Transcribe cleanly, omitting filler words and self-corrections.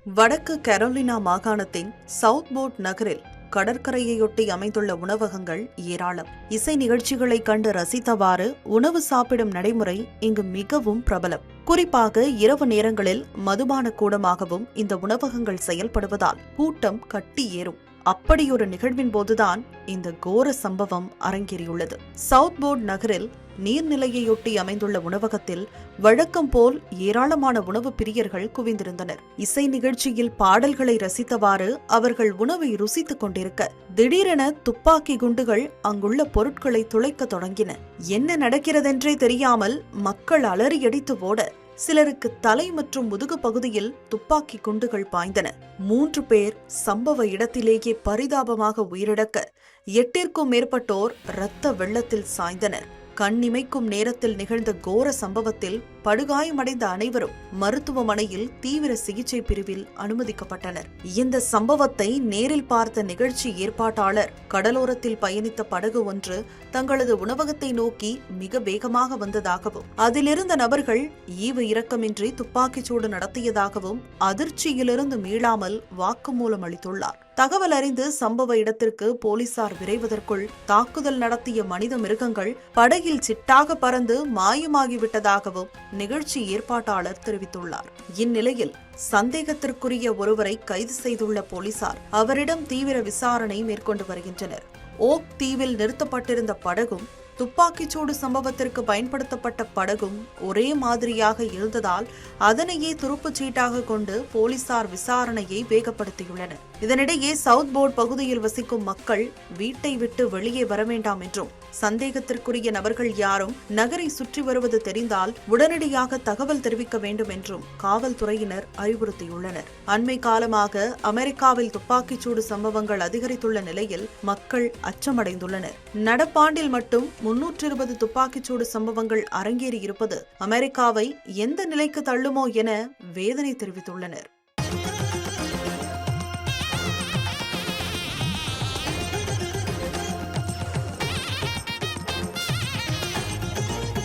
வடக்கு கரோலினா மாகாணத்தின் சவுத்போர்ட் நகரில் கடற்கரையொட்டி அமைந்துள்ள உணவகங்கள் ஏராளம். இசை நிகழ்ச்சிகளை கண்டு ரசித்தவாறு உணவு சாப்பிடும் நடைமுறை இங்கு மிகவும் பிரபலம். குறிப்பாக இரவு நேரங்களில் மதுபான கூடமாகவும் இந்த உணவகங்கள் செயல்படுவதால் கூட்டம் கட்டி ஏறும். அப்படியொரு நிகழ்வின் போதுதான் இந்த கோர சம்பவம் அரங்கேறியுள்ளது. சவுத்போர்ட் நகரில் நீர்நிலையொட்டி அமைந்துள்ள உணவகத்தில் வழக்கம் போல் ஏராளமான உணவு பிரியர்கள் குவிந்திருந்தனர். இசை நிகழ்ச்சியில் பாடல்களை ரசித்தவாறு அவர்கள் உணவை ருசித்துக் கொண்டிருக்க திடீரென துப்பாக்கி குண்டுகள் அங்குள்ள பொருட்களை துளைக்க தொடங்கின. என்ன நடக்கிறதென்றே தெரியாமல் மக்கள் அலறியடித்து ஓட சிலருக்கு தலை மற்றும் முதுகு பகுதியில் துப்பாக்கி குண்டுகள் பாய்ந்தன. 3 பேர் சம்பவ இடத்திலேயே பரிதாபமாக உயிரிழக்க 8ற்கும் மேற்பட்டோர் இரத்த வெள்ளத்தில் சாய்ந்தனர். கண்ணிமைக்கும் நேரத்தில் நிகழ்ந்த கோர சம்பவத்தில் படுகாயமடைந்த அனைவரும் மருத்துவமனையில் தீவிர சிகிச்சை பிரிவில் அனுமதிக்கப்பட்டனர். இந்த சம்பவத்தை நேரில் பார்த்த நிகழ்ச்சி ஏற்பாட்டாளர் கடலோரத்தில் பயணித்த படகு ஒன்று தங்களது உணவகத்தை நோக்கி மிக வேகமாக வந்ததாகவும் அதிலிருந்த நபர்கள் ஈவு இரக்கமின்றி துப்பாக்கிச்சூடு நடத்தியதாகவும் அதிர்ச்சியிலிருந்து மீளாமல் வாக்குமூலம் அளித்துள்ளார். தகவல் அறிந்து சம்பவ இடத்திற்கு போலீசார் விரைவதற்குள் தாக்குதல் நடத்திய மனித மிருகங்கள் படகில் சிட்டாக பறந்து மாயமாகிவிட்டதாகவும் நிகழ்ச்சி ஏற்பாட்டாளர் தெரிவித்துள்ளார். இந்நிலையில் சந்தேகத்திற்குரிய ஒருவரை கைது செய்துள்ள போலீசார் அவரிடம் தீவிர விசாரணை மேற்கொண்டு வருகின்றனர். ஓக் தீவில் நிறுத்தப்பட்டிருந்த படகும் துப்பாக்கிச்சூடு சம்பவத்திற்கு பயன்படுத்தப்பட்ட படகும் ஒரே மாதிரியாக இருந்ததால் அதனையே துருப்புச் சீட்டாக கொண்டு போலீசார் விசாரணையை வேகப்படுத்தியுள்ளனர். இதனிடையே சவுத்போர்ட் பகுதியில் வசிக்கும் மக்கள் வீட்டை விட்டு வெளியே வர வேண்டாம் என்றும் சந்தேகத்திற்குரிய நபர்கள் யாரும் நகரை சுற்றி வருவது தெரிந்தால் உடனடியாக தகவல் தெரிவிக்க வேண்டும் என்றும் காவல்துறையினர் அறிவுறுத்தியுள்ளனர். அண்மை காலமாக அமெரிக்காவில் துப்பாக்கிச்சூடு சம்பவங்கள் அதிகரித்துள்ள நிலையில் மக்கள் அச்சமடைந்துள்ளனர். நடப்பாண்டில் மட்டும் 320 துப்பாக்கிச்சூடு சம்பவங்கள் அரங்கேறி இருப்பது அமெரிக்காவை எந்த நிலைக்கு தள்ளுமோ என வேதனை தெரிவித்துள்ளனர்.